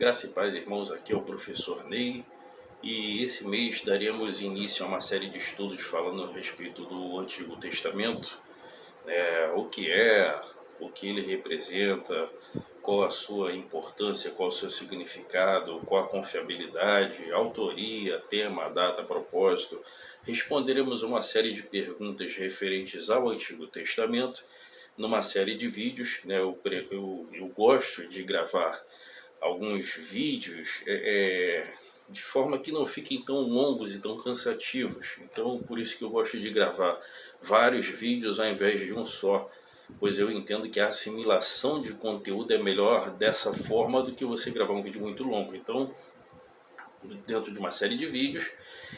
Graça e paz, irmãos, aqui é o professor Ney e esse mês daremos início a uma série de estudos falando a respeito do Antigo Testamento, o que ele representa, qual a sua importância, qual o seu significado, qual a confiabilidade, autoria, tema, data, propósito. Responderemos uma série de perguntas referentes ao Antigo Testamento numa série de vídeos. Eu gosto de gravar alguns vídeos de forma que não fiquem tão longos e tão cansativos. Então, por isso que eu gosto de gravar vários vídeos ao invés de um só, pois eu entendo que a assimilação de conteúdo é melhor dessa forma do que você gravar um vídeo muito longo. Então, dentro de uma série de vídeos,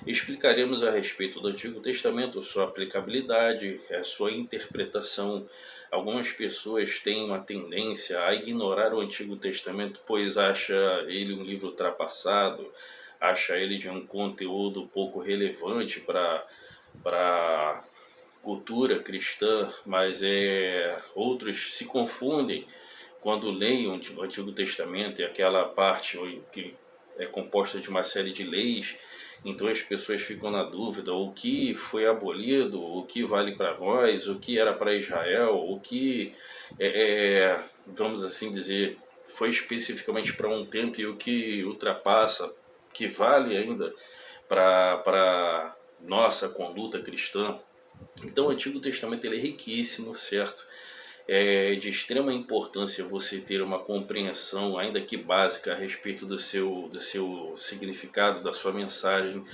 explicaremos a respeito do Antigo Testamento, sua aplicabilidade, a sua interpretação. Algumas pessoas têm uma tendência a ignorar o Antigo Testamento, pois acha ele um livro ultrapassado, acha ele de um conteúdo pouco relevante para a cultura cristã, mas outros se confundem quando leem o Antigo Testamento e aquela parte que é composta de uma série de leis. Então as pessoas ficam na dúvida: o que foi abolido, o que vale para nós, o que era para Israel, o que, vamos assim dizer, foi especificamente para um tempo e o que ultrapassa, que vale ainda para nossa conduta cristã. Então o Antigo Testamento ele é riquíssimo, certo? É de extrema importância você ter uma compreensão, ainda que básica, a respeito do seu significado, da sua mensagem.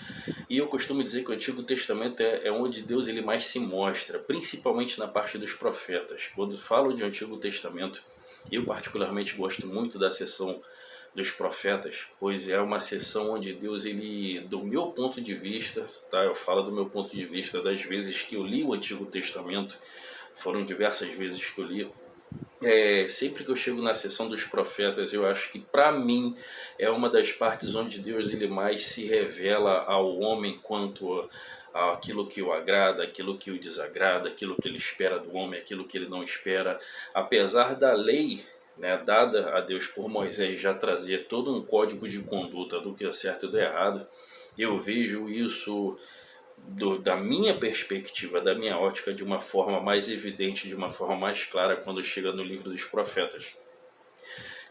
E eu costumo dizer que o Antigo Testamento é onde Deus ele mais se mostra, principalmente na parte dos profetas. Quando falo de Antigo Testamento, eu particularmente gosto muito da seção dos profetas, pois é uma seção onde Deus, ele, do meu ponto de vista, tá? Eu falo do meu ponto de vista das vezes que eu li o Antigo Testamento, foram diversas vezes que eu li. Sempre que eu chego na seção dos profetas, eu acho que para mim é uma das partes onde Deus ele mais se revela ao homem quanto aquilo que o agrada, aquilo que o desagrada, aquilo que ele espera do homem, aquilo que ele não espera. Apesar da lei, né, dada a Deus por Moisés já trazer todo um código de conduta do que é certo e do errado, eu vejo isso da minha perspectiva, da minha ótica, de uma forma mais evidente, de uma forma mais clara quando chega no livro dos profetas.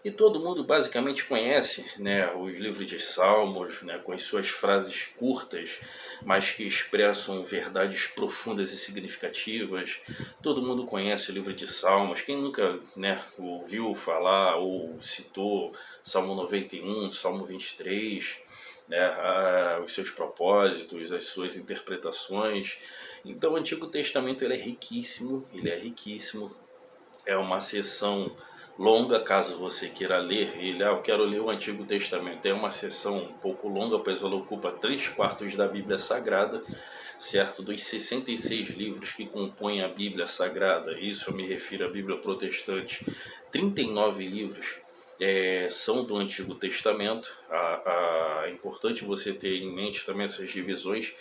E todo mundo basicamente conhece, né, os livros de Salmos, né, com as suas frases curtas, mas que expressam verdades profundas e significativas. Todo mundo conhece o livro de Salmos. Quem nunca, né, ouviu falar ou citou Salmo 91, Salmo 23, né, os seus propósitos, as suas interpretações. Então o Antigo Testamento ele é riquíssimo, é uma seção longa, caso você queira ler ele. Eu quero ler o Antigo Testamento. É uma sessão um pouco longa, pois ela ocupa 3/4 da Bíblia Sagrada, certo? Dos 66 livros que compõem a Bíblia Sagrada, isso eu me refiro à Bíblia Protestante, 39 livros são do Antigo Testamento. É importante você ter em mente também essas divisões,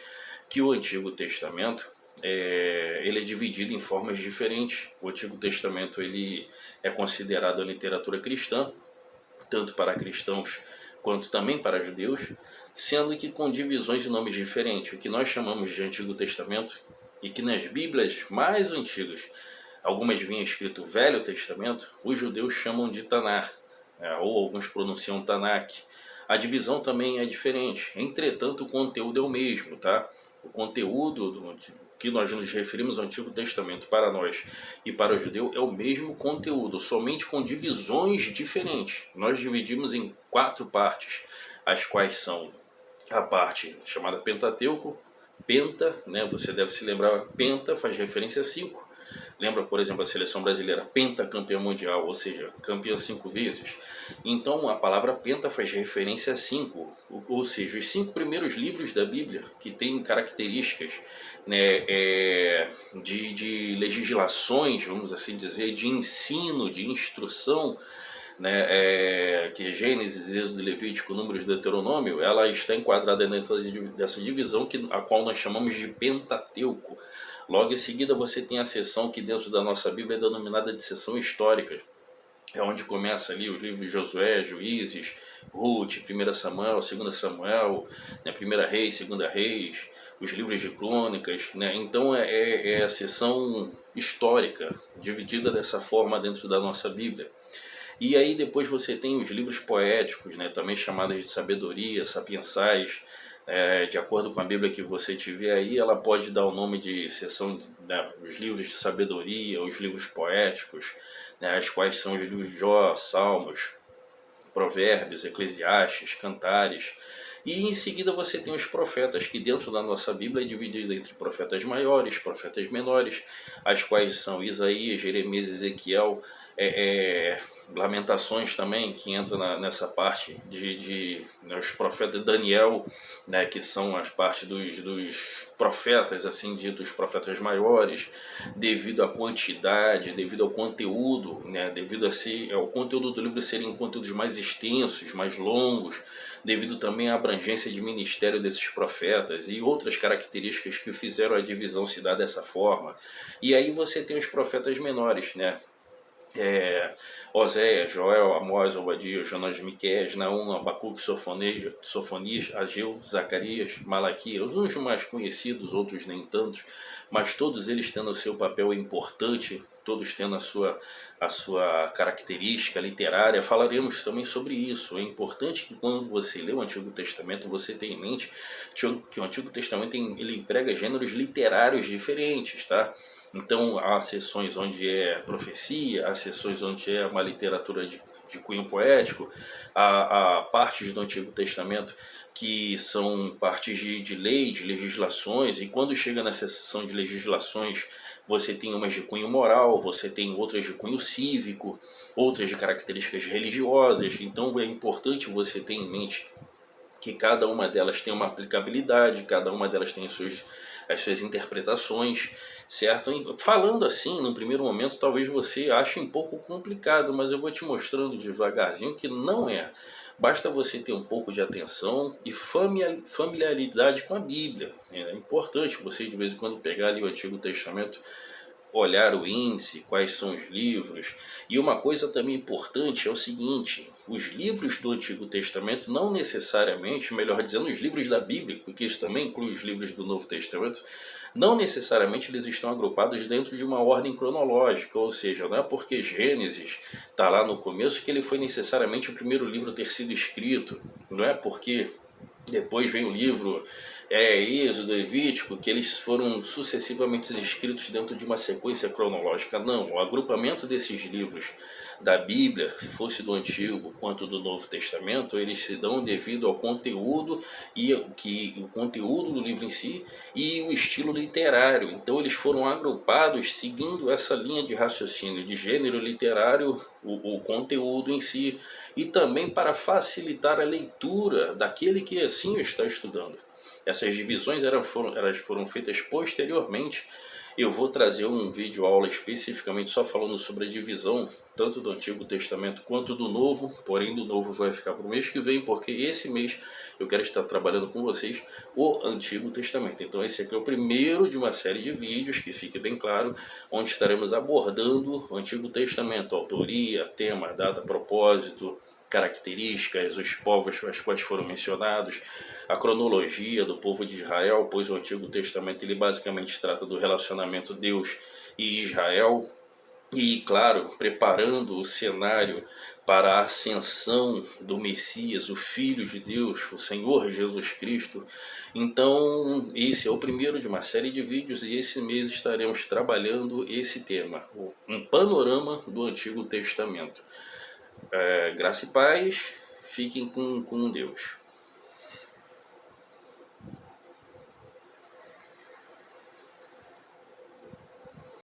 que o Antigo Testamento ele é dividido em formas diferentes. O Antigo Testamento ele é considerado a literatura cristã, tanto para cristãos quanto também para judeus, sendo que com divisões de nomes diferentes. O que nós chamamos de Antigo Testamento, e que nas Bíblias mais antigas, algumas vinham escrito Velho Testamento, os judeus chamam de Tanar, ou alguns pronunciam Tanakh. A divisão também é diferente, entretanto o conteúdo é o mesmo, tá? O conteúdo que nós nos referimos ao Antigo Testamento para nós e para o judeu é o mesmo conteúdo, somente com divisões diferentes. Nós dividimos em 4 partes, as quais são a parte chamada Pentateuco. Penta, né, você deve se lembrar, penta faz referência a 5. Lembra, por exemplo, a seleção brasileira, pentacampeã mundial, ou seja, campeã 5 vezes. Então a palavra penta faz referência a 5, ou seja, os 5 primeiros livros da Bíblia, que têm características, né, de legislações, vamos assim dizer, de ensino, de instrução, né, que Gênesis, Êxodo, Levítico, Números, Deuteronômio, ela está enquadrada dentro dessa divisão a qual nós chamamos de Pentateuco. Logo em seguida você tem a seção que dentro da nossa Bíblia é denominada de seção histórica. é onde começa ali os livros de Josué, Juízes, Ruth, 1 Samuel, 2 Samuel, né, 1 Reis, 2 Reis, os livros de crônicas, né? Então é a seção histórica, dividida dessa forma dentro da nossa Bíblia. E aí depois você tem os livros poéticos, né, também chamados de sabedoria, sapiensais, de acordo com a Bíblia que você tiver aí, ela pode dar o nome de seção, né, os livros de sabedoria, os livros poéticos, né, as quais são os livros de Jó, Salmos, Provérbios, Eclesiastes, Cantares. E em seguida você tem os profetas, que dentro da nossa Bíblia é dividido entre profetas maiores, profetas menores, as quais são Isaías, Jeremias, Ezequiel, Lamentações também, que entra nessa parte né, os profetas de Daniel, né, que são as partes dos profetas, assim ditos, profetas maiores, devido à quantidade, devido ao conteúdo, né, devido ao conteúdo do livro serem conteúdos mais extensos, mais longos, devido também à abrangência de ministério desses profetas e outras características que fizeram a divisão se dar dessa forma. E aí você tem os profetas menores, né? Oséias, Joel, Amós, Obadias, Jonas, Miqueias, Naum, Abacuque, Sofonias, Ageu, Zacarias, Malaquias, uns mais conhecidos, outros nem tantos, mas todos eles tendo o seu papel importante, todos tendo a sua característica literária. Falaremos também sobre isso. É importante que quando você lê o Antigo Testamento, você tenha em mente que o Antigo Testamento ele emprega gêneros literários diferentes, tá? Então há sessões onde é profecia, há sessões onde é uma literatura de cunho poético, há partes do Antigo Testamento que são partes de lei, de legislações, e quando chega nessa sessão de legislações, você tem umas de cunho moral, você tem outras de cunho cívico, outras de características religiosas. Então é importante você ter em mente que cada uma delas tem uma aplicabilidade, cada uma delas tem as suas interpretações, certo? Falando assim, no primeiro momento, talvez você ache um pouco complicado, mas eu vou te mostrando devagarzinho que não é. Basta você ter um pouco de atenção e familiaridade com a Bíblia. É importante você de vez em quando pegar ali o Antigo Testamento, olhar o índice, quais são os livros. E uma coisa também importante é o seguinte: os livros do Antigo Testamento não necessariamente, melhor dizendo, os livros da Bíblia, porque isso também inclui os livros do Novo Testamento, não necessariamente eles estão agrupados dentro de uma ordem cronológica, ou seja, não é porque Gênesis está lá no começo que ele foi necessariamente o primeiro livro a ter sido escrito, não é porque depois vem o livro Êxodo, Levítico, que eles foram sucessivamente escritos dentro de uma sequência cronológica. Não, o agrupamento desses livros da Bíblia, fosse do Antigo quanto do Novo Testamento, eles se dão devido ao conteúdo o conteúdo do livro em si e o estilo literário. Então eles foram agrupados seguindo essa linha de raciocínio de gênero literário, o conteúdo em si, e também para facilitar a leitura daquele que assim está estudando. Essas divisões elas foram feitas posteriormente. Eu vou trazer um vídeo aula especificamente só falando sobre a divisão tanto do Antigo Testamento quanto do Novo, porém do Novo vai ficar para o mês que vem, porque esse mês eu quero estar trabalhando com vocês o Antigo Testamento. Então esse aqui é o primeiro de uma série de vídeos, que fique bem claro, onde estaremos abordando o Antigo Testamento, autoria, tema, data, propósito, características, os povos os quais foram mencionados, a cronologia do povo de Israel, pois o Antigo Testamento ele basicamente trata do relacionamento Deus e Israel, e claro, preparando o cenário para a ascensão do Messias, o Filho de Deus, o Senhor Jesus Cristo. Então esse é o primeiro de uma série de vídeos, e esse mês estaremos trabalhando esse tema, um panorama do Antigo Testamento. Graça e paz, fiquem com Deus.